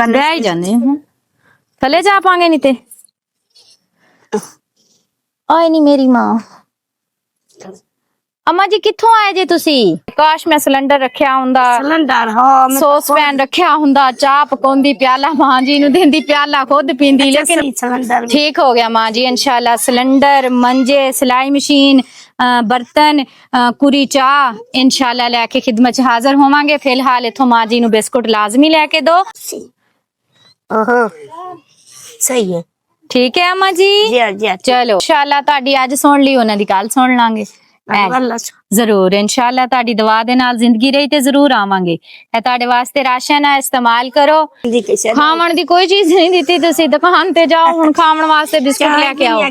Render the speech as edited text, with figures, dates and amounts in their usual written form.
ਬਹਿ ਹੀ ਜਾਂਦੇ ਹਾਂ ਥੱਲੇ ਜਾ ਪਾਂਗੇ ਨਹੀਂ ਤੇ ਆਏ ਨਹੀਂ ਮੇਰੀ ਮਾਂ अम्मा जी कित्थों आए जे तुसी काश मैं सिलेंडर रखया हुंदा सिलेंडर हाँ सॉस पैन रखया हुंदा चाह पकाउंदी प्याला मां जी नु देंदी प्याला खुद पींदी लेकिन सिलेंडर ठीक हो गया मां जी इंशाल्लाह सिलेंडर मंजे सिलाई मशीन बर्तन कुरी चाह इंशाल्लाह लेके खिदमत च हाजिर होवांगे फिलहाल इथों मां जी नु बिस्कुट लाजमी लेके दो ओहो सही है ठीक है अम्मा जी चलो इंशाल्लाह ਤੁਹਾਡੀ ਅੱਜ ਸੁਣ ਲਈ ਉਹਨਾਂ ਦੀ ਕੱਲ ਸੁਣ ਲਾਂਗੇ ਜ਼ਰੂਰ इंशाल्लाह ਤੁਹਾਡੀ ਦੁਆ ਦੇ ਨਾਲ ਜ਼ਿੰਦਗੀ ਰਹੀ ਤੇ ਜ਼ਰੂਰ ਆਵਾਂਗੇ ਇਹ ਤੁਹਾਡੇ ਵਾਸਤੇ ਰਾਸ਼ਨ ਹੈ ਇਸਤੇਮਾਲ ਕਰੋ ਖਾਣ ਦੀ ਕੋਈ ਚੀਜ਼ ਨਹੀਂ ਦਿੱਤੀ ਤੁਸੀਂ ਦੁਕਾਨ ਤੇ ਜਾਓ ਹੁਣ ਖਾਣ ਵਾਸਤੇ ਬਿਸਕੁਟ ਲੈ ਕੇ ਆਓ